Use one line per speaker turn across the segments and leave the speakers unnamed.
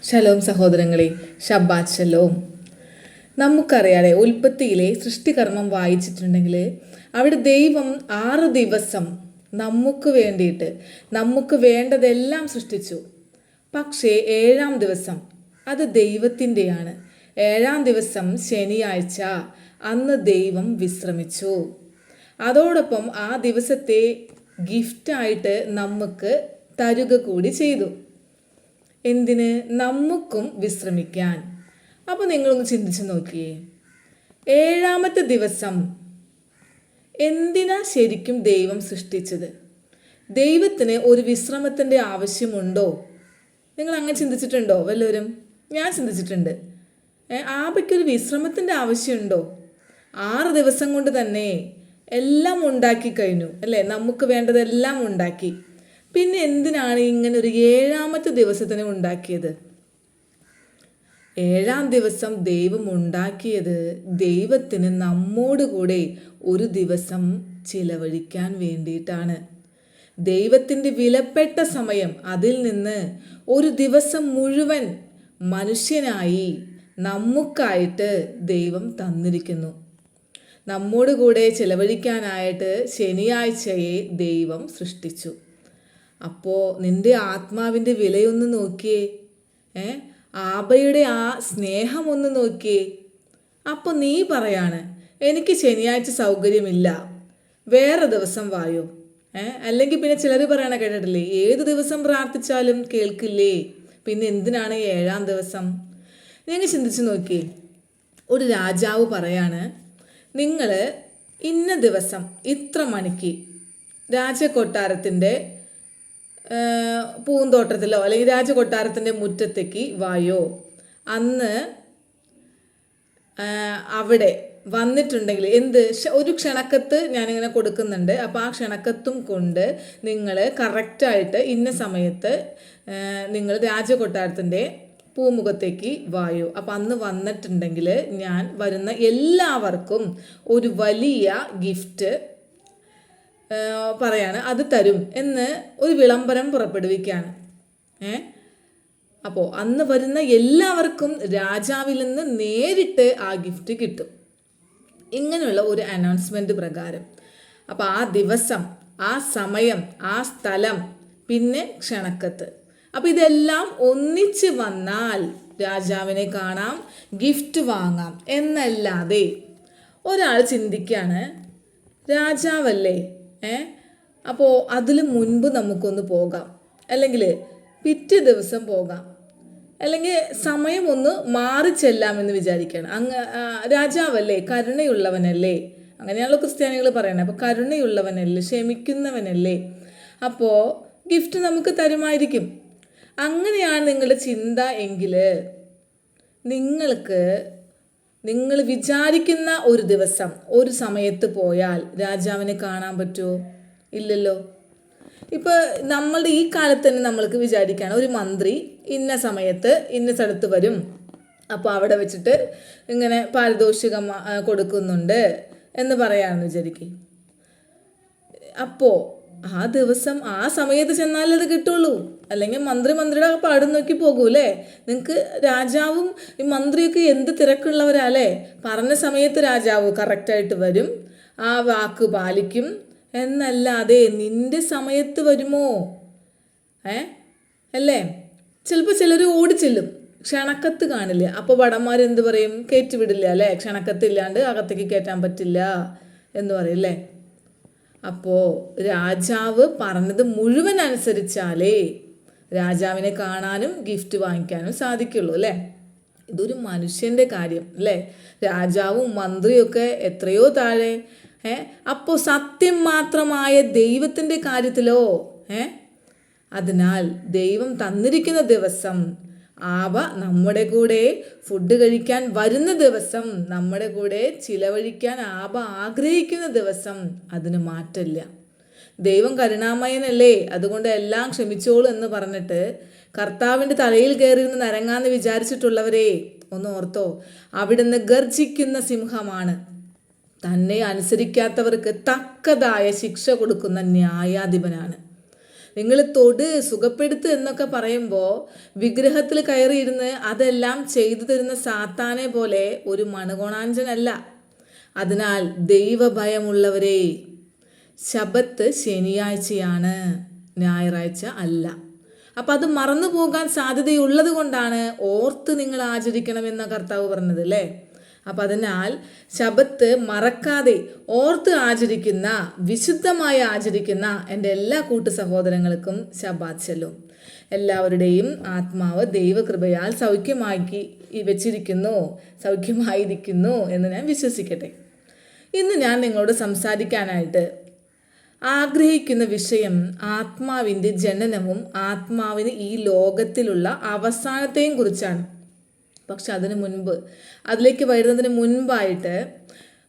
Shalom സഹോദരങ്ങളെ, ഷബ്ബാത്ത് shalom. നമുക്കറിയാതെ ഉൽപ്പത്തിയിലെ സൃഷ്ടികർമ്മം വായിച്ചിട്ടുണ്ടെങ്കിൽ അവിടെ ദൈവം 6 ദിവസം നമുക്ക് വേണ്ടിയിട്ട് നമുക്ക് വേണ്ടതെല്ലാം സൃഷ്ടിച്ചു. പക്ഷേ 7-ാം ദിവസം അത് ദൈവത്തിൻ്റെയാണ്. 7-ാം ദിവസം ശനിയാഴ്ച, അന്ന് ദൈവം വിശ്രമിച്ചു. അതോടൊപ്പം ആ ദിവസത്തെ ഗിഫ്റ്റായിട്ട് നമുക്ക് തരുക കൂടി ചെയ്തു. എന്തിന്? നമുക്കും വിശ്രമിക്കാൻ. അപ്പോൾ നിങ്ങളൊന്ന് ചിന്തിച്ച് നോക്കിയേ, 7-ാമത്തെ ദിവസം എന്തിനാ ശരിക്കും ദൈവം സൃഷ്ടിച്ചത്? ദൈവത്തിന് ഒരു വിശ്രമത്തിൻ്റെ ആവശ്യമുണ്ടോ? നിങ്ങൾ അങ്ങനെ ചിന്തിച്ചിട്ടുണ്ടോ വല്ലവരും? ഞാൻ ചിന്തിച്ചിട്ടുണ്ട്. ആബയ്ക്കൊരു വിശ്രമത്തിൻ്റെ ആവശ്യമുണ്ടോ? 6 ദിവസം കൊണ്ട് തന്നെ എല്ലാം ഉണ്ടാക്കി കഴിഞ്ഞു അല്ലേ? നമുക്ക് വേണ്ടതെല്ലാം ഉണ്ടാക്കി. പിന്നെ എന്തിനാണ് ഇങ്ങനെ ഒരു 7-ാമത്തെ ദിവസത്തിന് ഉണ്ടാക്കിയത്? 7-ാം ദിവസം ദൈവം ഉണ്ടാക്കിയത് ദൈവത്തിന് നമ്മോട് കൂടെ ഒരു ദിവസം ചിലവഴിക്കാൻ വേണ്ടിയിട്ടാണ്. ദൈവത്തിൻ്റെ വിലപ്പെട്ട സമയം, അതിൽ നിന്ന് ഒരു ദിവസം മുഴുവൻ മനുഷ്യനായി നമുക്കായിട്ട് ദൈവം തന്നിരിക്കുന്നു. നമ്മോട് കൂടെ ചിലവഴിക്കാനായിട്ട് ശനിയാഴ്ചയെ ദൈവം സൃഷ്ടിച്ചു. അപ്പോൾ നിൻ്റെ ആത്മാവിൻ്റെ വിലയൊന്ന് നോക്കിയേ, ആബയുടെ ആ സ്നേഹം ഒന്ന് നോക്കിയേ. അപ്പോൾ നീ പറയാണ്, എനിക്ക് ശനിയാഴ്ച സൗകര്യമില്ല, വേറെ ദിവസം വായോ. അല്ലെങ്കിൽ പിന്നെ ചിലർ പറയണ കേട്ടിട്ടില്ലേ, ഏത് ദിവസം പ്രാർത്ഥിച്ചാലും കേൾക്കില്ലേ, പിന്നെ എന്തിനാണ് 7-ാം ദിവസം? നിങ്ങൾ ചിന്തിച്ച് നോക്കിയേ. ഒരു രാജാവ് പറയാണ്, നിങ്ങൾ ഇന്ന ദിവസം ഇത്ര മണിക്ക് രാജകൊട്ടാരത്തിൻ്റെ പൂന്തോട്ടത്തിലോ അല്ലെങ്കിൽ രാജകൊട്ടാരത്തിൻ്റെ മുറ്റത്തേക്ക് വായോ. അന്ന് അവിടെ വന്നിട്ടുണ്ടെങ്കിൽ ഒരു ക്ഷണക്കത്ത് ഞാനിങ്ങനെ കൊടുക്കുന്നുണ്ട്. അപ്പോൾ ആ ക്ഷണക്കത്തും കൊണ്ട് നിങ്ങൾ കറക്റ്റായിട്ട് ഇന്ന സമയത്ത് നിങ്ങൾ രാജകൊട്ടാരത്തിൻ്റെ പൂമുഖത്തേക്ക് വായോ. അപ്പം അന്ന് വന്നിട്ടുണ്ടെങ്കിൽ ഞാൻ വരുന്ന എല്ലാവർക്കും ഒരു വലിയ ഗിഫ്റ്റ് പറയാണ്, അത് തരും എന്ന് ഒരു വിളംബരം പുറപ്പെടുവിക്കുകയാണ്. അപ്പോൾ അന്ന് വരുന്ന എല്ലാവർക്കും രാജാവിൽ നിന്ന് നേരിട്ട് ആ ഗിഫ്റ്റ് കിട്ടും. ഇങ്ങനെയുള്ള ഒരു അനൗൺസ്മെൻറ്റ് പ്രകാരം അപ്പോൾ ആ ദിവസം, ആ സമയം, ആ സ്ഥലം, പിന്നെ ക്ഷണക്കത്ത്, അപ്പോൾ ഇതെല്ലാം ഒന്നിച്ച് വന്നാൽ രാജാവിനെ കാണാം, ഗിഫ്റ്റ് വാങ്ങാം എന്നല്ലാതെ ഒരാൾ ചിന്തിക്കുകയാണ്, രാജാവല്ലേ, അപ്പോൾ അതിൽ മുൻപ് നമുക്കൊന്ന് പോകാം, അല്ലെങ്കിൽ പിറ്റേ ദിവസം പോകാം, അല്ലെങ്കിൽ സമയം ഒന്ന് മാറി ചെല്ലാമെന്ന് വിചാരിക്കുകയാണ്. രാജാവല്ലേ, കരുണയുള്ളവനല്ലേ, അങ്ങനെയാണല്ലോ ക്രിസ്ത്യാനികൾ പറയണത്. അപ്പോൾ കരുണയുള്ളവനല്ലേ, ക്ഷമിക്കുന്നവനല്ലേ, അപ്പോൾ ഗിഫ്റ്റ് നമുക്ക് തരുമായിരിക്കും. അങ്ങനെയാണ് നിങ്ങളുടെ ചിന്ത എങ്കിൽ നിങ്ങൾ വിചാരിക്കുന്ന ഒരു ദിവസം ഒരു സമയത്ത് പോയാൽ രാജാവിനെ കാണാൻ പറ്റുമോ? ഇല്ലല്ലോ. ഇപ്പോൾ നമ്മളുടെ ഈ കാലത്ത് തന്നെ നമ്മൾക്ക് വിചാരിക്കുകയാണ്, ഒരു മന്ത്രി ഇന്ന സമയത്ത് ഇന്ന സ്ഥലത്ത് വരും, അപ്പോൾ അവിടെ വെച്ചിട്ട് ഇങ്ങനെ പാരിതോഷികം കൊടുക്കുന്നുണ്ട് എന്ന് പറയാമെന്ന് വിചാരിക്കും. അപ്പോൾ ആ ദിവസം ആ സമയത്ത് ചെന്നാലേ അത് കിട്ടുള്ളൂ. അല്ലെങ്കിൽ മന്ത്രിയുടെ പാടും നോക്കി പോകൂലേ. നിങ്ങൾക്ക് രാജാവും ഈ മന്ത്രിയൊക്കെ എന്ത് തിരക്കുള്ളവരല്ലേ. പറഞ്ഞ സമയത്ത് രാജാവ് കറക്റ്റായിട്ട് വരും, ആ വാക്ക് പാലിക്കും എന്നല്ലാതെ നിൻ്റെ സമയത്ത് വരുമോ? അല്ലേ? ചിലപ്പോൾ ചിലർ ഓടിച്ചെല്ലും, ക്ഷണക്കത്ത് കാണില്ല. അപ്പോൾ ഭടന്മാരെന്ത് പറയും? കയറ്റി വിടില്ല അല്ലേ, ക്ഷണക്കത്തില്ലാണ്ട് അകത്തേക്ക് കയറ്റാൻ പറ്റില്ല എന്ന് പറയും അല്ലേ. അപ്പോൾ രാജാവ് പറഞ്ഞത് മുഴുവൻ അനുസരിച്ചാലേ രാജാവിനെ കാണാനും ഗിഫ്റ്റ് വാങ്ങിക്കാനും സാധിക്കുള്ളൂ അല്ലേ. ഇതൊരു മനുഷ്യൻ്റെ കാര്യം അല്ലേ. രാജാവും മന്ത്രിയൊക്കെ എത്രയോ താഴെ. അപ്പോൾ സത്യം മാത്രമായ ദൈവത്തിൻ്റെ കാര്യത്തിലോ അതിനാൽ ദൈവം തന്നിരിക്കുന്ന ദിവസം, ആവ നമ്മുടെ കൂടെ ഫുഡ് കഴിക്കാൻ വരുന്ന ദിവസം, നമ്മുടെ കൂടെ ചിലവഴിക്കാൻ ആവ ആഗ്രഹിക്കുന്ന ദിവസം, അതിന് മാറ്റമില്ല. ദൈവം കരുണാമയനല്ലേ, അതുകൊണ്ട് എല്ലാം ക്ഷമിച്ചോളൂ എന്ന് പറഞ്ഞിട്ട് കർത്താവിൻ്റെ തലയിൽ കയറിയിരുന്ന് നരങ്ങാന്ന് വിചാരിച്ചിട്ടുള്ളവരെ ഒന്ന് ഓർത്തോ, അവിടുന്ന് ഗർജിക്കുന്ന സിംഹമാണ്. തന്നെ അനുസരിക്കാത്തവർക്ക് തക്കതായ ശിക്ഷ കൊടുക്കുന്ന ന്യായാധിപനാണ്. നിങ്ങൾ തൊട് സുഖപ്പെടുത്ത് എന്നൊക്കെ പറയുമ്പോൾ വിഗ്രഹത്തിൽ കയറിയിരുന്ന് അതെല്ലാം ചെയ്തു തരുന്ന സാത്താനെ പോലെ ഒരു മണകോണാഞ്ചനല്ല. അതിനാൽ ദൈവഭയമുള്ളവരെ, ശബത്ത് ശനിയാഴ്ചയാണ്, ഞായറാഴ്ച അല്ല. അപ്പം അത് മറന്നു പോകാൻ സാധ്യതയുള്ളത് കൊണ്ടാണ് ഓർത്ത് നിങ്ങൾ ആചരിക്കണമെന്ന കർത്താവ് പറഞ്ഞത് അല്ലേ. അപ്പം അതിനാൽ ശബത്ത് മറക്കാതെ ഓർത്ത് ആചരിക്കുന്ന, വിശുദ്ധമായി ആചരിക്കുന്ന എൻ്റെ എല്ലാ കൂട്ടു സഹോദരങ്ങൾക്കും ശബാത്ത് ശലോം. എല്ലാവരുടെയും ആത്മാവ് ദൈവകൃപയാൽ സൗഖ്യമാക്കി സൗഖ്യമായിരിക്കുന്നു എന്ന് ഞാൻ വിശ്വസിക്കട്ടെ. ഇന്ന് ഞാൻ നിങ്ങളോട് സംസാരിക്കാനായിട്ട് ആഗ്രഹിക്കുന്ന വിഷയം ആത്മാവിൻ്റെ ജനനവും ആത്മാവിന് ഈ ലോകത്തിലുള്ള അവസാനത്തെയും കുറിച്ചാണ്. പക്ഷെ അതിലേക്ക് വരുന്നതിന് മുൻപായിട്ട്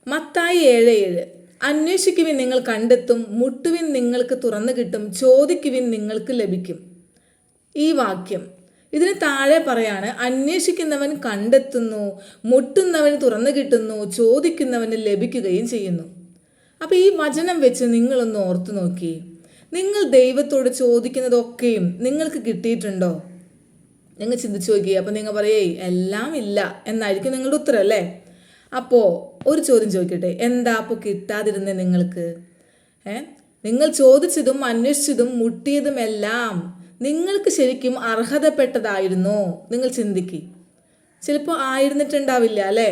മത്തായി 7:7 അന്വേഷിക്കുവിൻ നിങ്ങൾ കണ്ടെത്തും, മുട്ടുവിൻ നിങ്ങൾക്ക് തുറന്നു കിട്ടും, ചോദിക്കുവിൻ നിങ്ങൾക്ക് ലഭിക്കും. ഈ വാക്യം ഇതിന് താഴെ പറയാണ്, അന്വേഷിക്കുന്നവൻ കണ്ടെത്തുന്നു, മുട്ടുന്നവന് തുറന്നു കിട്ടുന്നു, ചോദിക്കുന്നവന് ലഭിക്കുകയും ചെയ്യുന്നു. അപ്പം ഈ വചനം വെച്ച് നിങ്ങളൊന്ന് ഓർത്തു നോക്കി. നിങ്ങൾ ദൈവത്തോട് ചോദിക്കുന്നതൊക്കെയും നിങ്ങൾക്ക് കിട്ടിയിട്ടുണ്ടോ? നിങ്ങൾ ചിന്തിച്ചു നോക്കി. അപ്പം നിങ്ങൾ പറയേ എല്ലാം ഇല്ല എന്നായിരിക്കും നിങ്ങളുടെ ഉത്തരം അല്ലേ. അപ്പോൾ ഒരു ചോദ്യം ചോദിക്കട്ടെ, എന്താ അപ്പോൾ കിട്ടാതിരുന്നേ നിങ്ങൾക്ക്? നിങ്ങൾ ചോദിച്ചതും അന്വേഷിച്ചതും മുട്ടിയതും എല്ലാം നിങ്ങൾക്ക് ശരിക്കും അർഹതപ്പെട്ടതായിരുന്നോ? നിങ്ങൾ ചിന്തിക്കുക. ചിലപ്പോൾ ആയിരുന്നിട്ടുണ്ടാവില്ല അല്ലേ.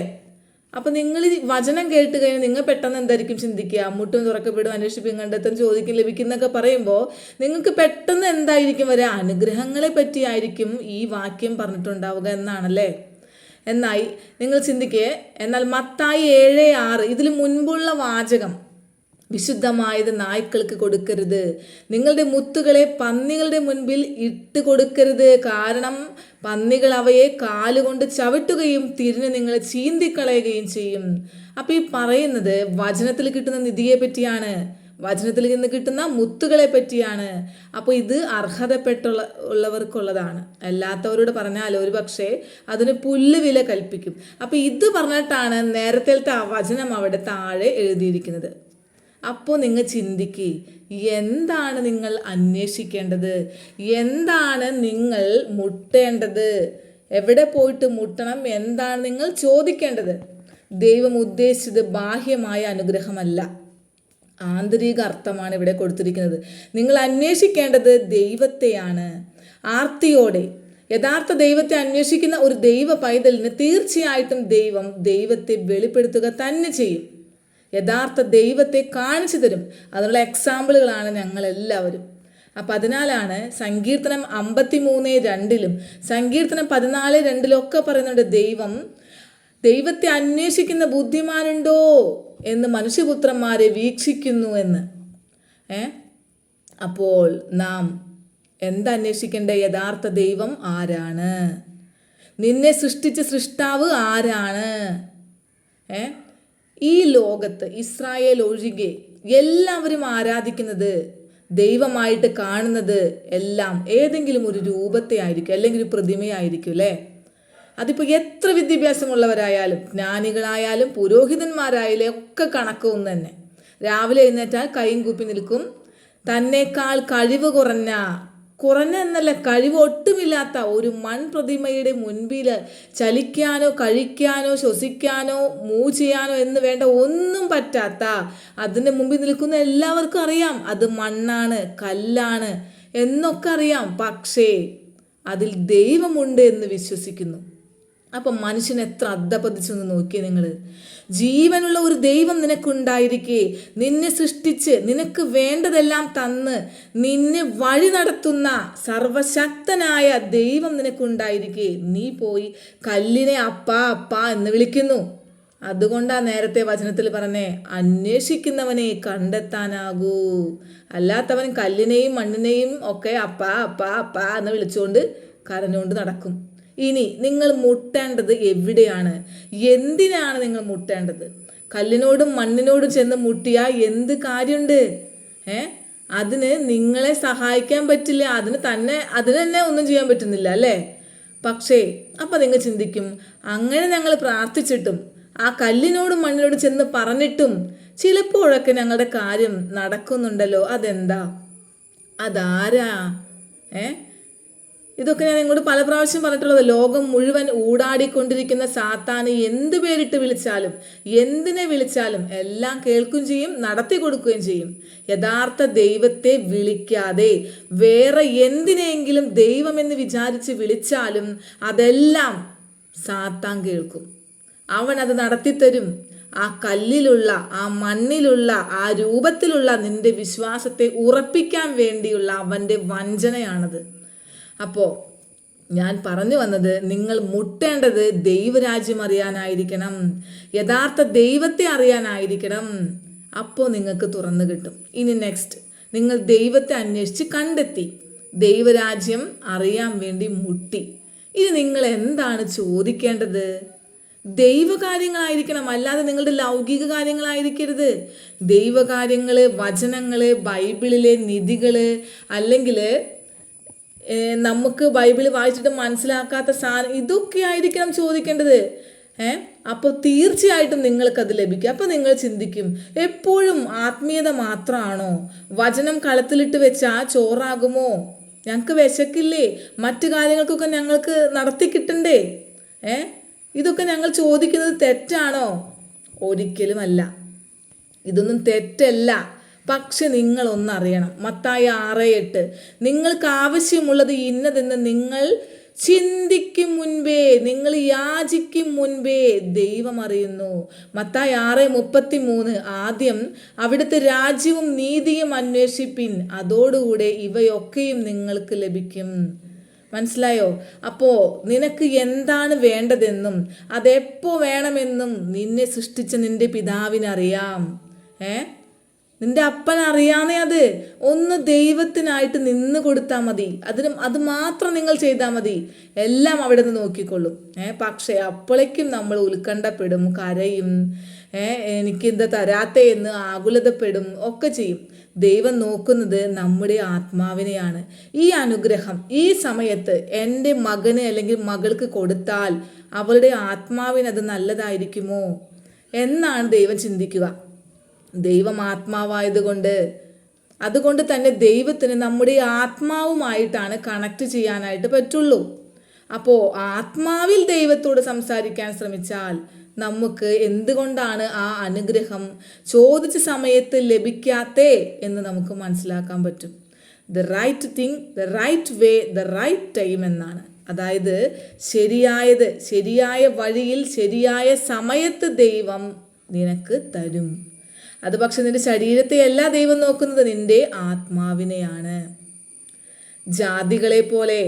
അപ്പം നിങ്ങൾ ഈ വചനം കേട്ട് കഴിഞ്ഞാൽ നിങ്ങൾ പെട്ടെന്ന് എന്തായിരിക്കും ചിന്തിക്കുക? മുട്ടും തുറക്കപ്പെടും, അന്വേഷിപ്പും കണ്ടെത്തും, ചോദിക്കും ലഭിക്കും എന്നൊക്കെ പറയുമ്പോൾ നിങ്ങൾക്ക് പെട്ടെന്ന് എന്തായിരിക്കും വരിക? അനുഗ്രഹങ്ങളെ പറ്റിയായിരിക്കും ഈ വാക്യം പറഞ്ഞിട്ടുണ്ടാവുക എന്നാണല്ലേ. എന്നായി നിങ്ങൾ ചിന്തിക്കേ. എന്നാൽ മത്തായി 7:6 ഇതിൽ മുൻപുള്ള വാചകം, വിശുദ്ധമായത് നായ്ക്കൾക്ക് കൊടുക്കരുത്, നിങ്ങളുടെ മുത്തുകളെ പന്നികളുടെ മുൻപിൽ ഇട്ട് കൊടുക്കരുത്, കാരണം പന്നികൾ അവയെ കാലുകൊണ്ട് ചവിട്ടുകയും തിരിഞ്ഞ് നിങ്ങളെ ചീന്തിക്കളയുകയും ചെയ്യും. അപ്പം ഈ പറയുന്നത് വചനത്തിൽ കിട്ടുന്ന നിധിയെ പറ്റിയാണ്, വചനത്തിൽ നിന്ന് കിട്ടുന്ന മുത്തുകളെ പറ്റിയാണ്. അപ്പോൾ ഇത് ഉള്ളവർക്കുള്ളതാണ്. അല്ലാത്തവരോട് പറഞ്ഞാൽ ഒരു പക്ഷേ അതിന് പുല്ലുവില കൽപ്പിക്കും. അപ്പം ഇത് പറഞ്ഞിട്ടാണ് നേരത്തെ ആ വചനം അവിടെ താഴെ എഴുതിയിരിക്കുന്നത്. അപ്പോൾ നിങ്ങൾ ചിന്തിക്കുക, എന്താണ് നിങ്ങൾ അന്വേഷിക്കേണ്ടത്? എന്താണ് നിങ്ങൾ മുട്ടേണ്ടത്? എവിടെ പോയിട്ട് മുട്ടണം? എന്താണ് നിങ്ങൾ ചോദിക്കേണ്ടത്? ദൈവം ഉദ്ദേശിച്ചത് ബാഹ്യമായ അനുഗ്രഹമല്ല, ആന്തരിക അർത്ഥമാണ് ഇവിടെ കൊടുത്തിരിക്കുന്നത്. നിങ്ങൾ അന്വേഷിക്കേണ്ടത് ദൈവത്തെയാണ്. ആർത്തിയോടെ യഥാർത്ഥ ദൈവത്തെ അന്വേഷിക്കുന്ന ഒരു ദൈവ പൈതലിന് തീർച്ചയായിട്ടും ദൈവത്തെ വെളിപ്പെടുത്തുക തന്നെ ചെയ്യും. യഥാർത്ഥ ദൈവത്തെ കാണിച്ചു തരും. അതിനുള്ള എക്സാമ്പിളുകളാണ് ഞങ്ങളെല്ലാവരും. അപ്പം അതിനാലാണ് സങ്കീർത്തനം 53:2 സങ്കീർത്തനം 14:2 പറയുന്നുണ്ട്, ദൈവത്തെ അന്വേഷിക്കുന്ന ബുദ്ധിമാനുണ്ടോ എന്ന് മനുഷ്യപുത്രന്മാരെ വീക്ഷിക്കുന്നു എന്ന്. അപ്പോൾ നാം എന്തന്വേഷിക്കേണ്ട? യഥാർത്ഥ ദൈവം ആരാണ്? നിന്നെ സൃഷ്ടിച്ച സൃഷ്ടാവ് ആരാണ്? ഈ ലോകത്ത് ഇസ്രായേൽ ഒഴികെ എല്ലാവരും ആരാധിക്കുന്നത്, ദൈവമായിട്ട് കാണുന്നത് എല്ലാം ഏതെങ്കിലും ഒരു രൂപത്തെ ആയിരിക്കും, അല്ലെങ്കിൽ ഒരു പ്രതിമയായിരിക്കും അല്ലേ. അതിപ്പോൾ എത്ര വിദ്യാഭ്യാസമുള്ളവരായാലും, ജ്ഞാനികളായാലും, പുരോഹിതന്മാരായാലും ഒക്കെ കണക്ക് ഒന്ന് തന്നെ. രാവിലെ എഴുന്നേറ്റാൽ കൈയും കൂപ്പി നിൽക്കും. തന്നേക്കാൾ കഴിവ് കുറഞ്ഞ എന്നല്ല, കഴിവ് ഒട്ടുമില്ലാത്ത ഒരു മൺപ്രതിമയുടെ മുൻപിൽ ചലിക്കാനോ കഴിക്കാനോ ശ്വസിക്കാനോ മൂവ് ചെയ്യാനോ എന്ന് വേണ്ട ഒന്നും പറ്റാത്ത അതിൻ്റെ മുമ്പിൽ നിൽക്കുന്ന എല്ലാവർക്കും അറിയാം അത് മണ്ണാണ്, കല്ലാണ് എന്നൊക്കെ അറിയാം. പക്ഷേ അതിൽ ദൈവമുണ്ട് എന്ന് വിശ്വസിക്കുന്നു. അപ്പം മനുഷ്യൻ എത്ര അധപ്പതിച്ചെന്ന് നോക്കിയേ നിങ്ങൾ. ജീവനുള്ള ഒരു ദൈവം നിനക്കുണ്ടായിരിക്കെ, നിന്നെ സൃഷ്ടിച്ച് നിനക്ക് വേണ്ടതെല്ലാം തന്ന് നിന്നെ വഴി നടത്തുന്ന സർവശക്തനായ ദൈവം നിനക്കുണ്ടായിരിക്കെ, നീ പോയി കല്ലിനെ അപ്പാ അപ്പാ എന്ന് വിളിക്കുന്നു. അതുകൊണ്ടാണ് നേരത്തെ വചനത്തിൽ പറഞ്ഞേ, അന്വേഷിക്കുന്നവനെ കണ്ടെത്താനാകൂ. അല്ലാത്തവൻ കല്ലിനെയും മണ്ണിനെയും ഒക്കെ അപ്പാ അപ്പാ അപ്പാ എന്ന് വിളിച്ചുകൊണ്ട് കരഞ്ഞുകൊണ്ട് നടക്കും. ഇനി നിങ്ങൾ മുട്ടേണ്ടത് എവിടെയാണ്? എന്തിനാണ് നിങ്ങൾ മുട്ടേണ്ടത്? കല്ലിനോടും മണ്ണിനോടും ചെന്ന് മുട്ടിയാൽ എന്ത് കാര്യമുണ്ട്? അതിന് നിങ്ങളെ സഹായിക്കാൻ പറ്റില്ല, അതിന് തന്നെ ഒന്നും ചെയ്യാൻ പറ്റുന്നില്ല അല്ലേ. പക്ഷേ അപ്പം നിങ്ങൾ ചിന്തിക്കും, അങ്ങനെ ഞങ്ങൾ പ്രാർത്ഥിച്ചിട്ടും ആ കല്ലിനോടും മണ്ണിനോടും ചെന്ന് പറഞ്ഞിട്ടും ചിലപ്പോഴൊക്കെ ഞങ്ങളുടെ കാര്യം നടക്കുന്നുണ്ടല്ലോ, അതെന്താ? അതാരാ? ഏ ഇതൊക്കെ ഞാൻ നിങ്ങളോട് പല പ്രാവശ്യം പറഞ്ഞിട്ടുള്ളത്. ലോകം മുഴുവൻ ഊടാടിക്കൊണ്ടിരിക്കുന്ന സാത്താന് എന്ത് പേരിട്ട് വിളിച്ചാലും, എന്തിനെ വിളിച്ചാലും എല്ലാം കേൾക്കുകയും ചെയ്യും, നടത്തി കൊടുക്കുകയും ചെയ്യും. യഥാർത്ഥ ദൈവത്തെ വിളിക്കാതെ വേറെ എന്തിനെങ്കിലും ദൈവമെന്ന് വിചാരിച്ച് വിളിച്ചാലും അതെല്ലാം സാത്താൻ കേൾക്കും. അവൻ അത് നടത്തിത്തരും. ആ കല്ലിലുള്ള, ആ മണ്ണിലുള്ള, ആ രൂപത്തിലുള്ള നിന്റെ വിശ്വാസത്തെ ഉറപ്പിക്കാൻ വേണ്ടിയുള്ള അവൻ്റെ വഞ്ചനയാണത്. അപ്പോൾ ഞാൻ പറഞ്ഞു വന്നത്, നിങ്ങൾ മുട്ടേണ്ടത് ദൈവരാജ്യം അറിയാനായിരിക്കണം, യഥാർത്ഥ ദൈവത്തെ അറിയാനായിരിക്കണം. അപ്പോൾ നിങ്ങൾക്ക് തുറന്നു കിട്ടും. ഇനി നെക്സ്റ്റ്, നിങ്ങൾ ദൈവത്തെ അന്വേഷിച്ച് കണ്ടെത്തി, ദൈവരാജ്യം അറിയാൻ വേണ്ടി മുട്ടി. ഇനി നിങ്ങൾ എന്താണ് ചോദിക്കേണ്ടത്? ദൈവകാര്യങ്ങളായിരിക്കണം, അല്ലാതെ നിങ്ങളുടെ ലൗകിക കാര്യങ്ങളായിരിക്കരുത്. ദൈവകാര്യങ്ങള്, വചനങ്ങള്, ബൈബിളിലെ നിധികള്, അല്ലെങ്കിൽ നമുക്ക് ബൈബിൾ വായിച്ചിട്ട് മനസ്സിലാക്കാത്ത സാധനം, ഇതൊക്കെ ആയിരിക്കണം ചോദിക്കേണ്ടത്. അപ്പോൾ തീർച്ചയായിട്ടും നിങ്ങൾക്കത് ലഭിക്കും. അപ്പോൾ നിങ്ങൾ ചിന്തിക്കും, എപ്പോഴും ആത്മീയത മാത്രമാണോ? വചനം കളത്തിലിട്ട് വെച്ചാൽ ചോറാകുമോ? ഞങ്ങൾക്ക് വിശക്കില്ലേ? മറ്റു കാര്യങ്ങൾക്കൊക്കെ ഞങ്ങൾക്ക് നടത്തി കിട്ടണ്ടേ? ഇതൊക്കെ ഞങ്ങൾ ചോദിക്കുന്നത് തെറ്റാണോ? ഒരിക്കലുമല്ല, ഇതൊന്നും തെറ്റല്ല. പക്ഷെ നിങ്ങൾ ഒന്നറിയണം, മത്തായി 6:8, നിങ്ങൾക്ക് ആവശ്യമുള്ളത് ഇന്നതെന്ന് നിങ്ങൾ ചിന്തിക്കും മുൻപേ, നിങ്ങൾ യാചിക്കും മുൻപേ ദൈവം അറിയുന്നു. മത്തായി 6:33, ആദ്യം അവിടുത്തെ രാജ്യവും നീതിയും അന്വേഷിപ്പിൻ, അതോടുകൂടെ ഇവയൊക്കെയും നിങ്ങൾക്ക് ലഭിക്കും. മനസ്സിലായോ? അപ്പോൾ നിനക്ക് എന്താണ് വേണ്ടതെന്നും അതെപ്പോ വേണമെന്നും നിന്നെ സൃഷ്ടിച്ച നിന്റെ പിതാവിനറിയാം. നിന്റെ അപ്പൻ അറിയാമേ. അത് ഒന്ന് ദൈവത്തിനായിട്ട് നിന്ന് കൊടുത്താൽ മതി. അത് മാത്രം നിങ്ങൾ ചെയ്താൽ മതി, എല്ലാം അവിടെ നിന്ന് നോക്കിക്കൊള്ളും. പക്ഷേ അപ്പോഴേക്കും നമ്മൾ ഉത്കണ്ഠപ്പെടും, കരയും, എനിക്കെന്താ തരാത്തേ എന്ന് ആകുലതപ്പെടും, ഒക്കെ ചെയ്യും. ദൈവം നോക്കുന്നത് നമ്മുടെ ആത്മാവിനെയാണ്. ഈ അനുഗ്രഹം ഈ സമയത്ത് എൻ്റെ മകന് അല്ലെങ്കിൽ മകൾക്ക് കൊടുത്താൽ അവളുടെ ആത്മാവിനത് നല്ലതായിരിക്കുമോ എന്നാണ് ദൈവം ചിന്തിക്കുക. ദൈവം ആത്മാവായതുകൊണ്ട്, അതുകൊണ്ട് തന്നെ ദൈവത്തിന് നമ്മുടെ ആത്മാവുമായിട്ടാണ് കണക്ട് ചെയ്യാനായിട്ട് പറ്റുള്ളൂ. അപ്പോൾ ആത്മാവിൽ ദൈവത്തോട് സംസാരിക്കാൻ ശ്രമിച്ചാൽ നമുക്ക് എന്തുകൊണ്ടാണ് ആ അനുഗ്രഹം ചോദിച്ച സമയത്ത് ലഭിക്കാത്തേ എന്ന് നമുക്ക് മനസ്സിലാക്കാൻ പറ്റും. The right thing, the right way, the right time എന്നാണ്. അതായത് ശരിയായത്, ശരിയായ വഴിയിൽ ശരിയായ സമയത്ത് ദൈവം നിനക്ക് തരും. അത് പക്ഷെ നിന്റെ ശരീരത്തെയല്ല ദൈവം നോക്കുന്നത്, നിന്റെ ആത്മാവിനെയാണ്. ജാതികളെ പോലെ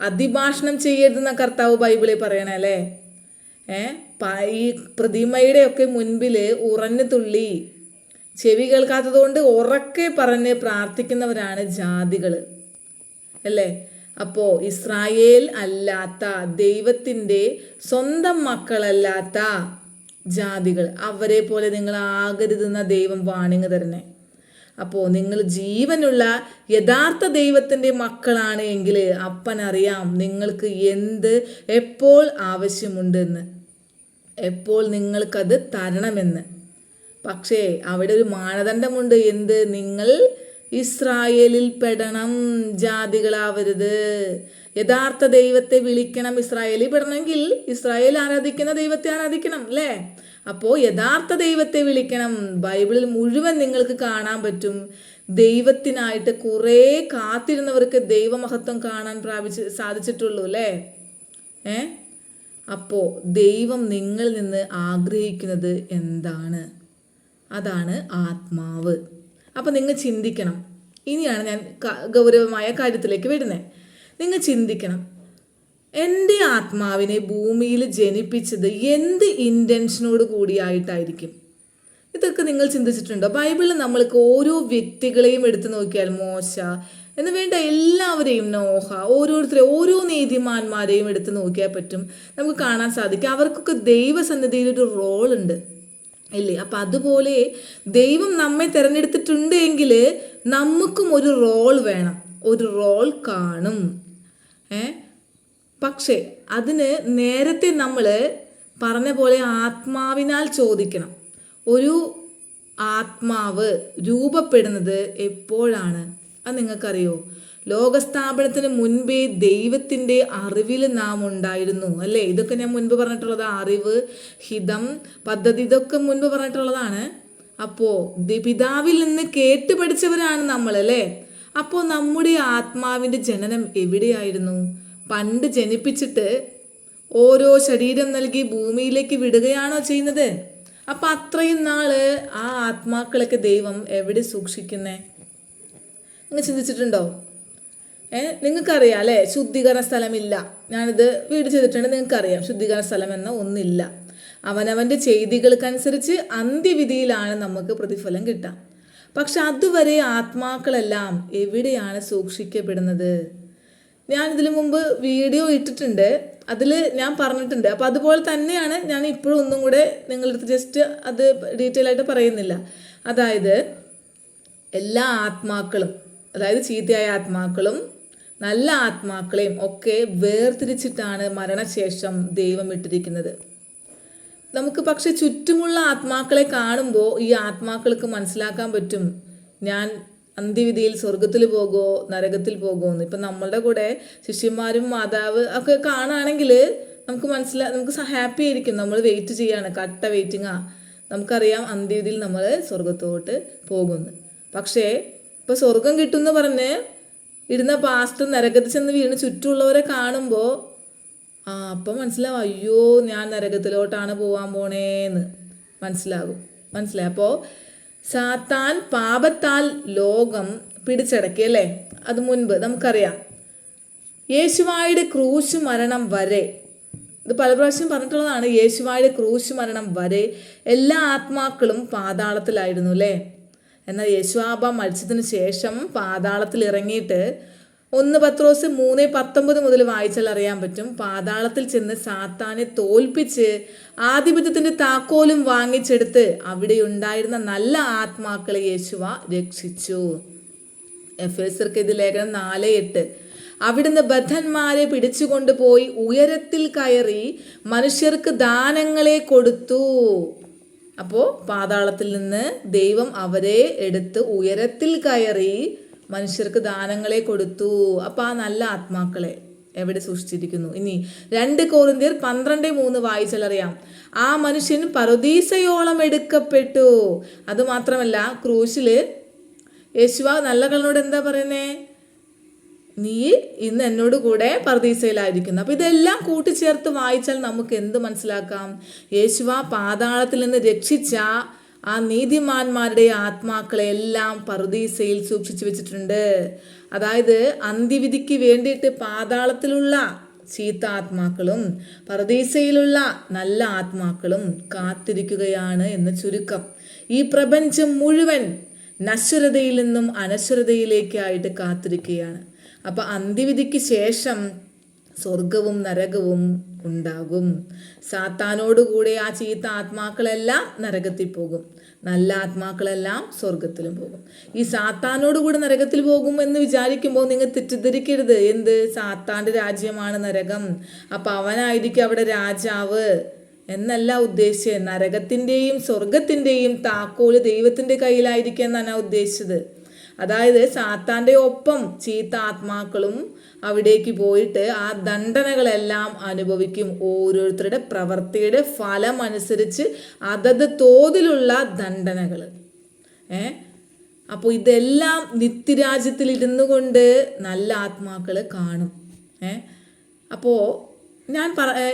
അതിഭാഷണം ചെയ്യരുതെന്ന കർത്താവ് ബൈബിളിൽ പറയണേ അല്ലേ? ഈ പ്രതിമയുടെ ഒക്കെ മുൻപിൽ ഉറഞ്ഞു തുള്ളി ചെവി കേൾക്കാത്തത് കൊണ്ട് ഉറക്കെ പറഞ്ഞ് പ്രാർത്ഥിക്കുന്നവരാണ് ജാതികൾ അല്ലേ? അപ്പോൾ ഇസ്രായേൽ അല്ലാത്ത, ദൈവത്തിൻ്റെ സ്വന്തം മക്കളല്ലാത്ത ജാതികൾ, അവരെ പോലെ നിങ്ങൾ ആകരുതെന്ന ദൈവം വാണിങ് തരണേ. അപ്പോൾ നിങ്ങൾ ജീവനുള്ള യഥാർത്ഥ ദൈവത്തിൻ്റെ മക്കളാണ് എങ്കിൽ അപ്പനറിയാം നിങ്ങൾക്ക് എന്ത് എപ്പോൾ ആവശ്യമുണ്ടെന്ന്, എപ്പോൾ നിങ്ങൾക്കത് തരണമെന്ന്. പക്ഷേ അവിടെ ഒരു മാനദണ്ഡമുണ്ട്. എന്ത്? നിങ്ങൾ ഇസ്രായേലിൽ പെടണം, ജാതികളാവരുത്. യഥാർത്ഥ ദൈവത്തെ വിളിക്കണം. ഇസ്രായേലിൽ പെടണമെങ്കിൽ ഇസ്രായേൽ ആരാധിക്കുന്ന ദൈവത്തെ ആരാധിക്കണം അല്ലേ? അപ്പോൾ യഥാർത്ഥ ദൈവത്തെ വിളിക്കണം. ബൈബിളിൽ മുഴുവൻ നിങ്ങൾക്ക് കാണാൻ പറ്റും, ദൈവത്തിനായിട്ട് കുറേ കാത്തിരുന്നവർക്ക് ദൈവമഹത്വം കാണാൻ സാധിച്ചിട്ടുള്ളൂ അല്ലേ? അപ്പോൾ ദൈവം നിങ്ങളിൽ നിന്ന് ആഗ്രഹിക്കുന്നത് എന്താണ്? അതാണ് ആത്മാവ്. അപ്പോൾ നിങ്ങൾ ചിന്തിക്കണം. ഇനിയാണ് ഞാൻ ഗൗരവമായ കാര്യത്തിലേക്ക് വരുന്നത്. നിങ്ങൾ ചിന്തിക്കണം, എൻ്റെ ആത്മാവിനെ ഭൂമിയിൽ ജനിപ്പിച്ചത് എന്ത് ഇൻറ്റൻഷനോട് കൂടിയായിട്ടായിരിക്കും? ഇതൊക്കെ നിങ്ങൾ ചിന്തിച്ചിട്ടുണ്ടോ? ബൈബിളിൽ നമ്മൾക്ക് ഓരോ വ്യക്തികളെയും എടുത്തു നോക്കിയാൽ, മോശ എന്ന് വേണ്ട എല്ലാവരെയും, നോഹ, ഓരോരുത്തരെ, ഓരോ നീതിമാന്മാരെയും എടുത്ത് നോക്കിയാൽ പറ്റും, നമുക്ക് കാണാൻ സാധിക്കും അവർക്കൊക്കെ ദൈവസന്നിധിയിൽ ഒരു റോളുണ്ട് ഇല്ലേ? അപ്പം അതുപോലെ ദൈവം നമ്മെ തിരഞ്ഞെടുത്തിട്ടുണ്ട് എങ്കിൽ നമുക്കും ഒരു റോൾ വേണം, ഒരു റോൾ കാണും. പക്ഷേ അതിന് നേരത്തെ നമ്മൾ പറഞ്ഞ പോലെ ആത്മാവിനാൽ ചോദിക്കണം. ഒരു ആത്മാവ് രൂപപ്പെടുന്നത് എപ്പോഴാണ്? അത് നിങ്ങൾക്കറിയോ? ലോകസ്ഥാപനത്തിന് മുൻപേ ദൈവത്തിൻ്റെ അറിവിൽ നാം ഉണ്ടായിരുന്നു അല്ലേ? ഇതൊക്കെ ഞാൻ മുൻപ് പറഞ്ഞിട്ടുള്ളത്, അറിവ്, ഹിതം, പദ്ധതി, ഇതൊക്കെ മുൻപ് പറഞ്ഞിട്ടുള്ളതാണ്. അപ്പോൾ പിതാവിൽ നിന്ന് കേട്ട് പഠിച്ചവരാണ് നമ്മൾ അല്ലേ? അപ്പോൾ നമ്മുടെ ആത്മാവിൻ്റെ ജനനം എവിടെയായിരുന്നു? പണ്ട് ജനിപ്പിച്ചിട്ട് ഓരോ ശരീരം നൽകി ഭൂമിയിലേക്ക് വിടുകയാണോ ചെയ്യുന്നത്? അപ്പം അത്രയും നാള് ആ ആത്മാക്കളൊക്കെ ദൈവം എവിടെ സൂക്ഷിക്കുന്നേ? നിങ്ങൾ ചിന്തിച്ചിട്ടുണ്ടോ? നിങ്ങൾക്കറിയാം അല്ലേ, ശുദ്ധീകരണ സ്ഥലമില്ല. ഞാനിത് വീട് ചെയ്തിട്ടുണ്ട്, നിങ്ങൾക്കറിയാം ശുദ്ധീകരണ സ്ഥലം എന്ന ഒന്നില്ല. അവനവൻ്റെ ചെയ്തികൾക്കനുസരിച്ച് അന്ത്യവിധിയിലാണ് നമുക്ക് പ്രതിഫലം കിട്ടുക. പക്ഷെ അതുവരെ ആത്മാക്കളെല്ലാം എവിടെയാണ് സൂക്ഷിക്കപ്പെടുന്നത്? ഞാൻ ഇതിനു മുമ്പ് വീഡിയോ ഇട്ടിട്ടുണ്ട്, അതിൽ ഞാൻ പറഞ്ഞിട്ടുണ്ട്. അപ്പോൾ അതുപോലെ തന്നെയാണ് ഞാൻ ഇപ്പോഴും ഒന്നും കൂടെ നിങ്ങളടുത്ത് ജസ്റ്റ് അത് ഡീറ്റെയിൽ ആയിട്ട് പറയുന്നില്ല. അതായത് എല്ലാ ആത്മാക്കളും, അതായത് ചീത്തയായ ആത്മാക്കളും നല്ല ആത്മാക്കളെയും ഒക്കെ വേർതിരിച്ചിട്ടാണ് മരണശേഷം ദൈവം ഇട്ടിരിക്കുന്നത്. നമുക്ക് പക്ഷെ ചുറ്റുമുള്ള ആത്മാക്കളെ കാണുമ്പോൾ ഈ ആത്മാക്കൾക്ക് മനസ്സിലാക്കാൻ പറ്റും, ഞാൻ അന്ത്യവിധിയിൽ സ്വർഗത്തിൽ പോകുമോ നരകത്തിൽ പോകുമോ എന്ന്. ഇപ്പം നമ്മളുടെ കൂടെ ശിഷ്യന്മാരും മാതാവ് ഒക്കെ കാണുകയാണെങ്കിൽ നമുക്ക് ഹാപ്പി ആയിരിക്കും. നമ്മൾ വെയിറ്റ് ചെയ്യാണ്, കട്ട വെയിറ്റിങ്ങാ. നമുക്കറിയാം അന്ത്യവിധിയിൽ നമ്മൾ സ്വർഗത്തോട്ട് പോകുന്നു. പക്ഷേ ഇപ്പോൾ സ്വർഗം കിട്ടുമെന്ന് പറഞ്ഞ് ഇരുന്ന പാസ്റ്റർ നരകത്തിൽ ചെന്ന് വീണ് ചുറ്റുമുള്ളവരെ കാണുമ്പോൾ അപ്പം മനസ്സിലാവും, അയ്യോ ഞാൻ നരകത്തിലോട്ടാണ് പോകാൻ പോണേന്ന് മനസ്സിലായി. അപ്പോൾ സാത്താൻ പാപത്താൽ ലോകം പിടിച്ചടക്കി അല്ലേ? അത് മുൻപ് നമുക്കറിയാം. യേശുവായുടെ ക്രൂശ് മരണം വരെ, ഇത് പല പ്രാവശ്യം പറഞ്ഞിട്ടുള്ളതാണ്, യേശുവായുടെ ക്രൂശ് മരണം വരെ എല്ലാ ആത്മാക്കളും പാതാളത്തിലായിരുന്നു അല്ലേ? എന്നാൽ യേശുവാബ മരിച്ചതിന് ശേഷം പാതാളത്തിൽ ഇറങ്ങിയിട്ട് 1 പത്രോസ് 3:19 മുതൽ വായിച്ചാൽ അറിയാൻ പറ്റും, പാതാളത്തിൽ ചെന്ന് സാത്താനെ തോൽപ്പിച്ച് ആധിപത്യത്തിന്റെ താക്കോലും വാങ്ങിച്ചെടുത്ത് അവിടെ ഉണ്ടായിരുന്ന നല്ല ആത്മാക്കളെ യേശുവ രക്ഷിച്ചു. എഫേസ്യർക്ക് ഇത് ലേഖനം 4:8. അവിടുന്ന് ബദ്ധന്മാരെ പിടിച്ചുകൊണ്ടുപോയി ഉയരത്തിൽ കയറി മനുഷ്യർക്ക് ദാനങ്ങളെ കൊടുത്തു. അപ്പോൾ പാതാളത്തിൽ നിന്ന് ദൈവം അവരെ എടുത്ത് ഉയരത്തിൽ കയറി മനുഷ്യർക്ക് ദാനങ്ങളെ കൊടുത്തു. അപ്പോൾ ആ നല്ല ആത്മാക്കളെ എവിടെ സൂക്ഷിച്ചിരിക്കുന്നു? ഇനി 2 കൊരിന്ത്യർ 12:3 വായിച്ചാൽ അറിയാം, ആ മനുഷ്യൻ പറുദീസയോളം എടുക്കപ്പെട്ടു. അതുമാത്രമല്ല, ക്രൂശിൽ യേശുവ നല്ല കളനോട് എന്താ പറയുന്നേ? നീ ഇന്ന് എന്നോട് കൂടെ പറുദീസയിലായിരിക്കുന്നു. അപ്പോൾ ഇതെല്ലാം കൂട്ടിച്ചേർത്ത് വായിച്ചാൽ നമുക്ക് എന്ത് മനസ്സിലാക്കാം? യേശുവ പാതാളത്തിൽ നിന്ന് രക്ഷിച്ച ആ നീതിമാന്മാരുടെ ആത്മാക്കളെ എല്ലാം പറുദീസയിൽ സൂക്ഷിച്ചു വെച്ചിട്ടുണ്ട്. അതായത് അന്ത്യവിധിക്ക് വേണ്ടിയിട്ട് പാതാളത്തിലുള്ള ചീത്ത ആത്മാക്കളും പറുദീസയിലുള്ള നല്ല ആത്മാക്കളും കാത്തിരിക്കുകയാണ് എന്ന് ചുരുക്കം. ഈ പ്രപഞ്ചം മുഴുവൻ നശ്വരതയിൽ നിന്നും അനശ്വരതയിലേക്കായിട്ട് കാത്തിരിക്കുകയാണ്. അപ്പം അന്ത്യവിധിക്ക് ശേഷം സ്വർഗവും നരകവും ഉണ്ടാകും. സാത്താനോടുകൂടെ ആ ചീത്ത ആത്മാക്കളെല്ലാം നരകത്തിൽ പോകും, നല്ല ആത്മാക്കളെല്ലാം സ്വർഗത്തിലും പോകും. ഈ സാത്താനോടുകൂടെ നരകത്തിൽ പോകും എന്ന് വിചാരിക്കുമ്പോൾ നിങ്ങൾ തെറ്റിദ്ധരിക്കരുത്. എന്ത്? സാത്താൻ്റെ രാജ്യമാണ് നരകം, അപ്പം അവനായിരിക്കും അവിടെ രാജാവ് എന്നല്ല ഉദ്ദേശിച്ചത്. നരകത്തിൻ്റെയും സ്വർഗത്തിൻ്റെയും താക്കോല് ദൈവത്തിൻ്റെ കയ്യിലായിരിക്കും എന്നാണ് ഉദ്ദേശിച്ചത്. അതായത് സാത്താൻ്റെ ഒപ്പം ചീത്ത ആത്മാക്കളും അവിടേക്ക് പോയിട്ട് ആ ദണ്ഡനകളെല്ലാം അനുഭവിക്കും. ഓരോരുത്തരുടെ പ്രവൃത്തിയുടെ ഫലം അനുസരിച്ച് അതത് തോതിലുള്ള ദണ്ഡനകൾ. അപ്പോൾ ഇതെല്ലാം നിത്യരാജ്യത്തിൽ ഇരുന്നു കൊണ്ട് നല്ല ആത്മാക്കൾ കാണും. അപ്പോൾ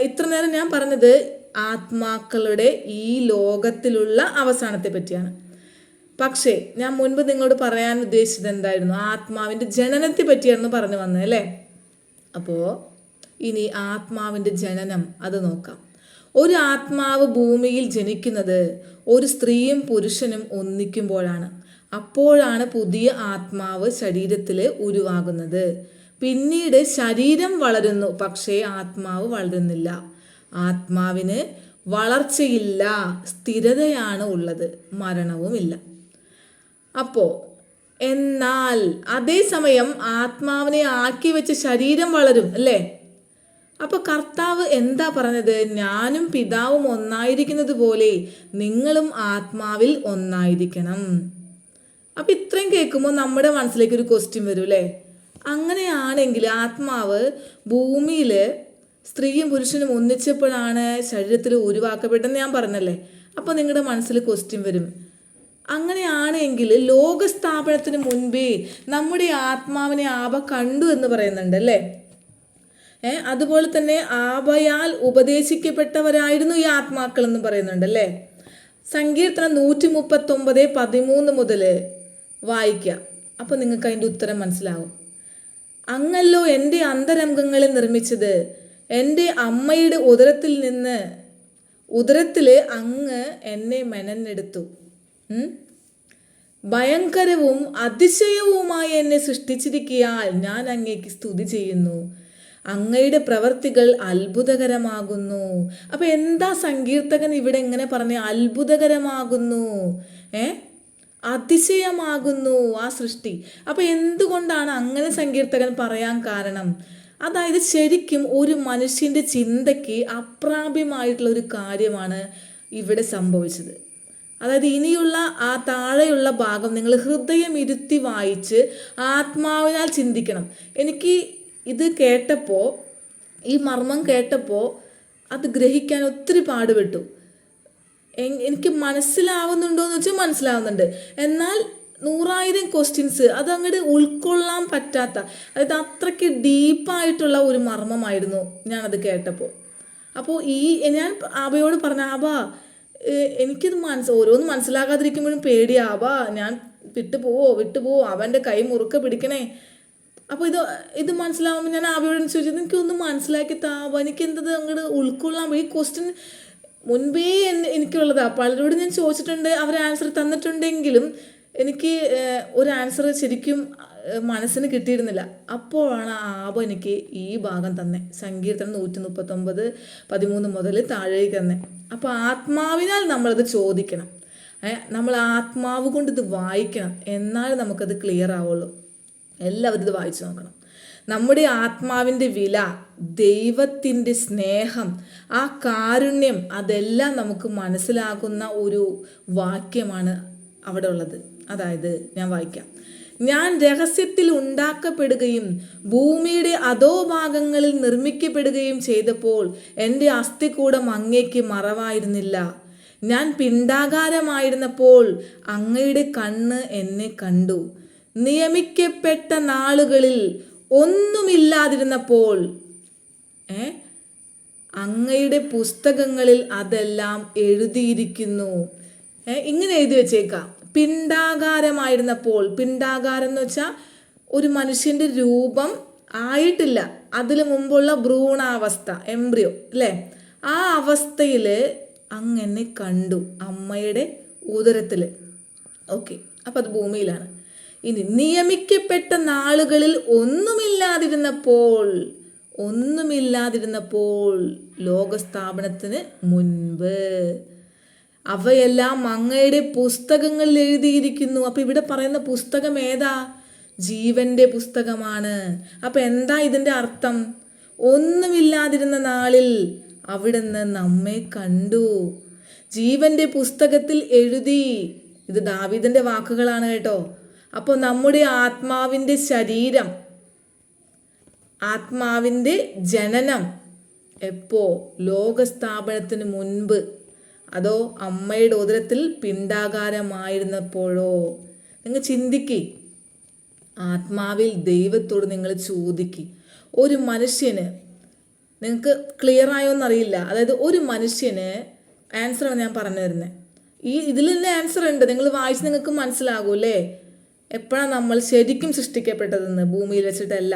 ഇത്ര നേരം ഞാൻ പറഞ്ഞത് ആത്മാക്കളുടെ ഈ ലോകത്തിലുള്ള അവസാനത്തെ പറ്റിയാണ്. പക്ഷേ ഞാൻ മുൻപ് നിങ്ങളോട് പറയാൻ ഉദ്ദേശിച്ചത് എന്തായിരുന്നു? ആത്മാവിൻ്റെ ജനനത്തെ പറ്റിയായിരുന്നു പറഞ്ഞു വന്നത് അല്ലേ? അപ്പോൾ ഇനി ആത്മാവിൻ്റെ ജനനം അത് നോക്കാം. ഒരു ആത്മാവ് ഭൂമിയിൽ ജനിക്കുന്നത് ഒരു സ്ത്രീയും പുരുഷനും ഒന്നിക്കുമ്പോഴാണ്. അപ്പോഴാണ് പുതിയ ആത്മാവ് ശരീരത്തിൽ ഉരുവാകുന്നത്. പിന്നീട് ശരീരം വളരുന്നു, പക്ഷേ ആത്മാവ് വളരുന്നില്ല. ആത്മാവിന് വളർച്ചയില്ല, സ്ഥിരതയാണ് ഉള്ളത്, മരണവുമില്ല. അപ്പോൾ എന്നാൽ അതേസമയം ആത്മാവിനെ ആക്കി വെച്ച് ശരീരം വളരും അല്ലേ? അപ്പോൾ കർത്താവ് എന്താ പറഞ്ഞത്? ഞാനും പിതാവും ഒന്നായിരിക്കുന്നത് പോലെ നിങ്ങളും ആത്മാവിൽ ഒന്നായിരിക്കണം. അപ്പം ഇത്രയും കേൾക്കുമ്പോൾ നമ്മുടെ മനസ്സിലേക്ക് ഒരു ക്വസ്റ്റ്യൻ വരും അല്ലേ? അങ്ങനെയാണെങ്കിൽ ആത്മാവ് ഭൂമിയിൽ സ്ത്രീയും പുരുഷനും ഒന്നിച്ചപ്പോഴാണ് ശരീരത്തിൽ ഉരുവാക്കപ്പെട്ടെന്ന് ഞാൻ പറഞ്ഞല്ലേ. അപ്പോൾ നിങ്ങളുടെ മനസ്സിൽ ക്വസ്റ്റ്യൻ വരും, അങ്ങനെയാണെങ്കിൽ ലോകസ്ഥാപനത്തിന് മുൻപേ നമ്മുടെ ആത്മാവിനെ ആബ കണ്ടു എന്ന് പറയുന്നുണ്ട് അല്ലേ? അതുപോലെ തന്നെ ആബയാൽ ഉപദേശിക്കപ്പെട്ടവരായിരുന്നു ഈ ആത്മാക്കൾ എന്ന് പറയുന്നുണ്ട് അല്ലേ? സങ്കീർത്തനം 139:13 മുതൽ വായിക്കാം. അപ്പോൾ നിങ്ങൾക്ക് അതിൻ്റെ ഉത്തരം മനസ്സിലാവും. അങ്ങല്ലോ എൻ്റെ അന്തരംഗങ്ങളെ നിർമ്മിച്ചത്, എൻ്റെ അമ്മയുടെ ഉദരത്തിൽ അങ്ങ് എന്നെ മെനഞ്ഞെടുത്തു. ഭയങ്കരവും അതിശയവുമായി എന്നെ സൃഷ്ടിച്ചിരിക്കയാൽ ഞാൻ അങ്ങേക്ക് സ്തുതി ചെയ്യുന്നു. അങ്ങയുടെ പ്രവർത്തികൾ അത്ഭുതകരമാകുന്നു. അപ്പൊ എന്താ സങ്കീർത്തകൻ ഇവിടെ എങ്ങനെ പറഞ്ഞ? അത്ഭുതകരമാകുന്നു, അതിശയമാകുന്നു ആ സൃഷ്ടി. അപ്പൊ എന്തുകൊണ്ടാണ് അങ്ങനെ സങ്കീർത്തകൻ പറയാൻ കാരണം? അതായത് ശരിക്കും ഒരു മനുഷ്യന്റെ ചിന്തയ്ക്ക് അപ്രാപ്യമായിട്ടുള്ള ഒരു കാര്യമാണ് ഇവിടെ സംഭവിച്ചത്. അതായത് ഇനിയുള്ള ആ താഴെയുള്ള ഭാഗം നിങ്ങൾ ഹൃദയം ഇരുത്തി വായിച്ച് ആത്മാവിനാൽ ചിന്തിക്കണം. എനിക്ക് ഇത് കേട്ടപ്പോൾ, ഈ മർമ്മം കേട്ടപ്പോൾ അത് ഗ്രഹിക്കാൻ ഒത്തിരി പാടുപെട്ടു. എനിക്ക് മനസ്സിലാവുന്നുണ്ടോ എന്ന് വെച്ചാൽ മനസ്സിലാവുന്നുണ്ട്, എന്നാൽ 100,000 ക്വസ്റ്റ്യൻസ് അത് അങ്ങോട്ട് ഉൾക്കൊള്ളാൻ പറ്റാത്ത, അതായത് അത്രയ്ക്ക് ഡീപ്പായിട്ടുള്ള ഒരു മർമ്മമായിരുന്നു ഞാനത് കേട്ടപ്പോൾ. അപ്പോൾ ഞാൻ ആബയോട് പറഞ്ഞ, ആബാ എനിക്കിത് ഓരോന്ന് മനസ്സിലാകാതിരിക്കുമ്പോഴും പേടിയാവാ, ഞാൻ വിട്ടുപോവോ, അവൻ്റെ കൈ മുറുക്കെ പിടിക്കണേ. അപ്പോൾ ഇത് മനസ്സിലാവുമ്പോൾ ഞാൻ ആബയോട് ചോദിച്ചത്, എനിക്കൊന്ന് മനസ്സിലാക്കി താവാ, എനിക്ക് എന്തത് അങ്ങോട്ട് ഉൾക്കൊള്ളാൻ. ഈ ക്വസ്റ്റ്യൻ മുൻപേ എനിക്കുള്ളതാ, പലരോട് ഞാൻ ചോദിച്ചിട്ടുണ്ട്, അവർ ആൻസർ തന്നിട്ടുണ്ടെങ്കിലും എനിക്ക് ഒരു ആൻസർ ശരിക്കും മനസ്സിന് കിട്ടിയിരുന്നില്ല. അപ്പോഴാണ് ആബ എനിക്ക് ഈ ഭാഗം തന്നെ, സങ്കീർത്തനം 139:13 മുതൽ താഴേക്ക് തന്നെ. അപ്പോൾ ആത്മാവിനാൽ നമ്മളത് ചോദിക്കണം, നമ്മൾ ആത്മാവ് കൊണ്ട് ഇത് വായിക്കണം, എന്നാൽ നമുക്കത് ക്ലിയർ ആവുള്ളൂ. എല്ലാവരും ഇത് വായിച്ചു നോക്കണം. നമ്മുടെ ആത്മാവിൻ്റെ വില, ദൈവത്തിൻ്റെ സ്നേഹം, ആ കാരുണ്യം, അതെല്ലാം നമുക്ക് മനസ്സിലാകുന്ന ഒരു വാക്യമാണ് അവിടെ ഉള്ളത്. അതായത് ഞാൻ വായിക്കാം. ഞാൻ രഹസ്യത്തിൽ ഉണ്ടാക്കപ്പെടുകയും ഭൂമിയുടെ അധോഭാഗങ്ങളിൽ നിർമ്മിക്കപ്പെടുകയും ചെയ്തപ്പോൾ എൻ്റെ അസ്ഥികൂടം അങ്ങേക്ക് മറവായിരുന്നില്ല. ഞാൻ പിണ്ഡാകാരമായിരുന്നപ്പോൾ അങ്ങയുടെ കണ്ണ് എന്നെ കണ്ടു. നിയമിക്കപ്പെട്ട നാളുകളിൽ ഒന്നുമില്ലാതിരുന്നപ്പോൾ അങ്ങയുടെ പുസ്തകങ്ങളിൽ അതെല്ലാം എഴുതിയിരിക്കുന്നു. ഇങ്ങനെ എഴുതി വെച്ചേക്കാം. പിണ്ഡാകാരമായിരുന്നപ്പോൾ, പിണ്ഡാകാരം എന്ന് വെച്ചാൽ ഒരു മനുഷ്യൻ്റെ രൂപം ആയിട്ടില്ല, അതിനു മുമ്പുള്ള ഭ്രൂണാവസ്ഥ, എംബ്രിയോ അല്ലേ, ആ അവസ്ഥയിൽ അങ്ങനെ കണ്ടു അമ്മയുടെ ഉദരത്തിൽ. ഓക്കെ, അപ്പം അത് ഭൂമിയിലാണ്. ഇനി നിയമിക്കപ്പെട്ട നാളുകളിൽ ഒന്നുമില്ലാതിരുന്നപ്പോൾ ലോകസ്ഥാപനത്തിന് മുൻപ് അവയെല്ലാം അങ്ങയുടെ പുസ്തകങ്ങളിൽ എഴുതിയിരിക്കുന്നു. അപ്പം ഇവിടെ പറയുന്ന പുസ്തകം ഏതാ? ജീവന്റെ പുസ്തകമാണ്. അപ്പം എന്താ ഇതിൻ്റെ അർത്ഥം? ഒന്നുമില്ലാതിരുന്ന നാളിൽ അവിടുന്ന് നമ്മെ കണ്ടു, ജീവന്റെ പുസ്തകത്തിൽ എഴുതി. ഇത് ദാവീദിന്റെ വാക്കുകളാണ് കേട്ടോ. അപ്പോൾ നമ്മുടെ ആത്മാവിൻ്റെ ശരീരം, ആത്മാവിൻ്റെ ജനനം എപ്പോ? ലോകസ്ഥാപനത്തിന് മുൻപ്, അതോ അമ്മയുടെ ഉദരത്തിൽ പിണ്ഡാകാരമായിരുന്നപ്പോഴോ? നിങ്ങൾ ചിന്തിക്ക്, ആത്മാവിൽ ദൈവത്തോട് നിങ്ങൾ ചോദിക്ക്. ഒരു മനുഷ്യന്, നിങ്ങൾക്ക് ക്ലിയർ ആയോന്നറിയില്ല, അതായത് ഒരു മനുഷ്യന് ആൻസറാണ് ഞാൻ പറഞ്ഞു തരുന്നത്. ഇതിൽ തന്നെ ആൻസർ ഉണ്ട്, നിങ്ങൾ വായിച്ച് നിങ്ങൾക്ക് മനസ്സിലാകൂല്ലേ എപ്പോഴാണ് നമ്മൾ ശരിക്കും സൃഷ്ടിക്കപ്പെട്ടതെന്ന്. ഭൂമിയിൽ വെച്ചിട്ടല്ല,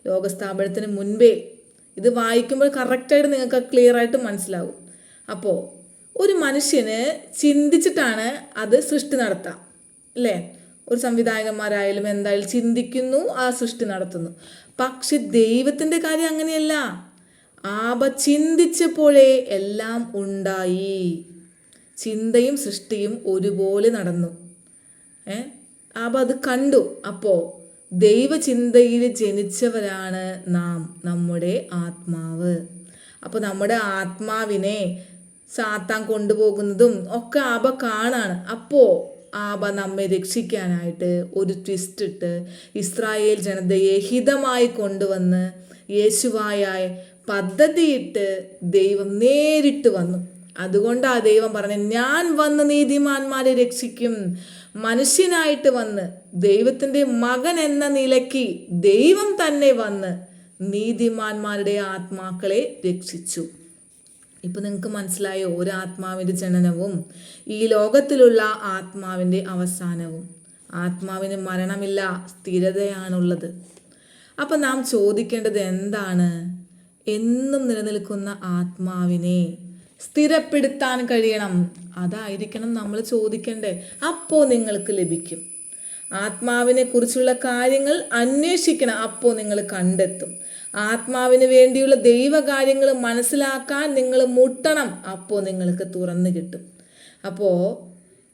ലോകസ്ഥാപനത്തിന് മുൻപേ. ഇത് വായിക്കുമ്പോൾ കറക്റ്റായിട്ട് നിങ്ങൾക്ക് ക്ലിയർ ആയിട്ട് മനസ്സിലാവും. അപ്പോൾ ഒരു മനുഷ്യന് ചിന്തിച്ചിട്ടാണ് അത് സൃഷ്ടി നടത്താം അല്ലേ? ഒരു സംവിധായകന്മാരായാലും എന്തായാലും ചിന്തിക്കുന്നു, ആ സൃഷ്ടി നടത്തുന്നു. പക്ഷെ ദൈവത്തിൻ്റെ കാര്യം അങ്ങനെയല്ല. ആബ ചിന്തിച്ചപ്പോഴേ എല്ലാം ഉണ്ടായി. ചിന്തയും സൃഷ്ടിയും ഒരുപോലെ നടന്നു. ആബ അത് കണ്ടു. അപ്പോൾ ദൈവചിന്തയിൽ ജനിച്ചവരാണ് നാം, നമ്മുടെ ആത്മാവ്. അപ്പോൾ നമ്മുടെ ആത്മാവിനെ സാത്താൻ കൊണ്ടുപോകുന്നതും ഒക്കെ ആബ കാണാണ്. അപ്പോൾ ആബ നമ്മെ രക്ഷിക്കാനായിട്ട് ഒരു ട്വിസ്റ്റ് ഇട്ട് ഇസ്രായേൽ ജനതയെ ഹിതമായി കൊണ്ടുവന്ന് യേശുവായ പദ്ധതിയിട്ട് ദൈവം നേരിട്ട് വന്നു. അതുകൊണ്ടാ ദൈവം പറഞ്ഞ, ഞാൻ വന്ന് നീതിമാന്മാരെ രക്ഷിക്കും. മനുഷ്യനായിട്ട് വന്ന് ദൈവത്തിൻ്റെ മകൻ എന്ന നിലയ്ക്ക് ദൈവം തന്നെ വന്ന് നീതിമാന്മാരുടെ ആത്മാക്കളെ രക്ഷിച്ചു. ഇപ്പം നിങ്ങൾക്ക് മനസ്സിലായോ? ഒരു ആത്മാവിൻ്റെ ജനനവും ഈ ലോകത്തിലുള്ള ആത്മാവിൻ്റെ അവസാനവും. ആത്മാവിന് മരണമില്ല, സ്ഥിരതയാണുള്ളത്. അപ്പം നാം ചോദിക്കേണ്ടത് എന്താണ്? എന്നും നിലനിൽക്കുന്ന ആത്മാവിനെ സ്ഥിരപ്പെടുത്താൻ കഴിയണം. അതായിരിക്കണം നമ്മൾ ചോദിക്കേണ്ടേ. അപ്പോൾ നിങ്ങൾക്ക് ലഭിക്കും. ആത്മാവിനെ കുറിച്ചുള്ള കാര്യങ്ങൾ അന്വേഷിക്കണം, അപ്പോൾ നിങ്ങൾ കണ്ടെത്തും. ആത്മാവിന് വേണ്ടിയുള്ള ദൈവകാര്യങ്ങൾ മനസ്സിലാക്കാൻ നിങ്ങൾ മുട്ടണം, അപ്പോൾ നിങ്ങൾക്ക് തുറന്നു കിട്ടും. അപ്പോൾ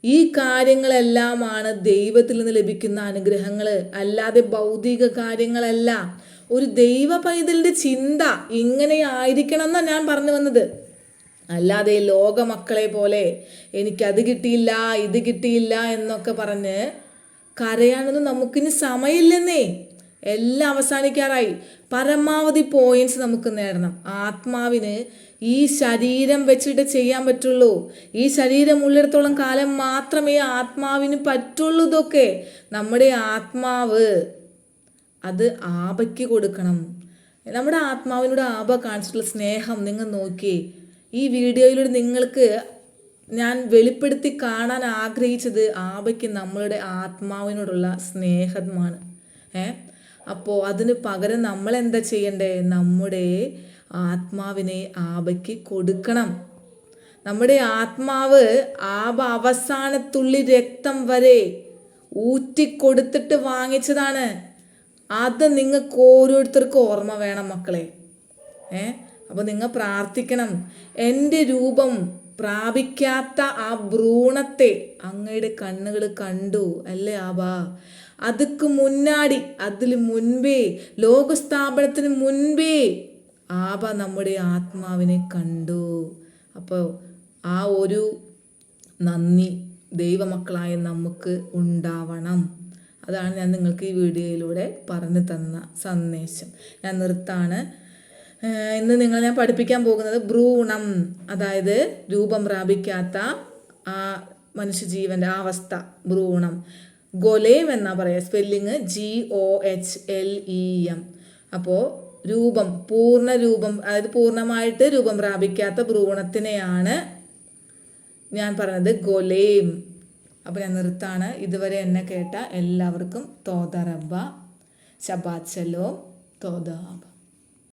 ഈ കാര്യങ്ങളെല്ലാമാണ് ദൈവത്തിൽ നിന്ന് ലഭിക്കുന്ന അനുഗ്രഹങ്ങൾ, അല്ലാതെ ഭൗതിക കാര്യങ്ങളല്ല. ഒരു ദൈവ പൈതലിൻ്റെ ചിന്ത ഇങ്ങനെ ആയിരിക്കണം എന്നാണ് ഞാൻ പറഞ്ഞു വന്നത്. അല്ലാതെ ലോക മക്കളെ പോലെ എനിക്കത് കിട്ടിയില്ല ഇത് കിട്ടിയില്ല എന്നൊക്കെ പറഞ്ഞ് കരയാനൊന്നും നമുക്കിനി സമയമില്ലെന്നേ. എല്ലാം അവസാനിക്കാറായി. പരമാവധി പോയിന്റ്സ് നമുക്ക് നേടണം. ആത്മാവിന് ഈ ശരീരം വെച്ചിട്ട് ചെയ്യാൻ പറ്റുള്ളൂ. ഈ ശരീരം ഉള്ളിടത്തോളം കാലം മാത്രമേ ആത്മാവിന് പറ്റുള്ളൂ. ഇതൊക്കെ നമ്മുടെ ആത്മാവ് അത് ആബയ്ക്ക് കൊടുക്കണം. നമ്മുടെ ആത്മാവിനോട് ആബ കാണിച്ചിട്ടുള്ള സ്നേഹം നിങ്ങൾ നോക്കിയേ. ഈ വീഡിയോയിലൂടെ നിങ്ങൾക്ക് ഞാൻ വെളിപ്പെടുത്തി കാണാൻ ആഗ്രഹിച്ചത് ആബയ്ക്ക് നമ്മളുടെ ആത്മാവിനോടുള്ള സ്നേഹമാണ്. അപ്പോൾ അതിന് പകരം നമ്മൾ എന്താ ചെയ്യണ്ടേ? നമ്മുടെ ആത്മാവിനെ ആബയ്ക്ക് കൊടുക്കണം. നമ്മുടെ ആത്മാവ് ആബ അവസാനത്തുള്ളി രക്തം വരെ ഊറ്റിക്കൊടുത്തിട്ട് വാങ്ങിച്ചതാണ്. അത് നിങ്ങൾക്ക് ഓരോരുത്തർക്കും ഓർമ്മ വേണം മക്കളെ. അപ്പോൾ നിങ്ങൾ പ്രാർത്ഥിക്കണം, എൻ്റെ രൂപം പ്രാപിക്കാത്ത ആ ഭ്രൂണത്തെ അങ്ങയുടെ കണ്ണുകൾ കണ്ടു അല്ലേ ആബാ? അതുക്ക് മുന്നാടി, അതിൽ മുൻപേ, ലോകസ്ഥാപനത്തിന് മുൻപേ ആബ നമ്മുടെ ആത്മാവിനെ കണ്ടു. അപ്പോൾ ആ ഒരു നന്ദി ദൈവമക്കളായ നമുക്ക് ഉണ്ടാവണം. അതാണ് ഞാൻ നിങ്ങൾക്ക് ഈ വീഡിയോയിലൂടെ പറഞ്ഞു തന്ന സന്ദേശം. ഞാൻ നിർത്താണ്. ഇന്ന് ഞാൻ പഠിപ്പിക്കാൻ പോകുന്നത് ഭ്രൂണം, അതായത് രൂപം പ്രാപിക്കാത്ത ആ മനുഷ്യജീവൻ്റെ ആ അവസ്ഥ, ഭ്രൂണം. ഗൊലേം എന്നാ പറയുക, സ്പെല്ലിങ് GOHLEM. അപ്പോൾ രൂപം, പൂർണ്ണ രൂപം, അതായത് പൂർണ്ണമായിട്ട് രൂപം പ്രാപിക്കാത്ത ഭ്രൂണത്തിനെയാണ് ഞാൻ പറഞ്ഞത് ഗൊലേം. അപ്പോൾ ഞാൻ നിർത്താണ്. ഇതുവരെ എന്നെ കേട്ട എല്ലാവർക്കും തോദ റബ്ബ, ശബാത് ശലോം, തോദ.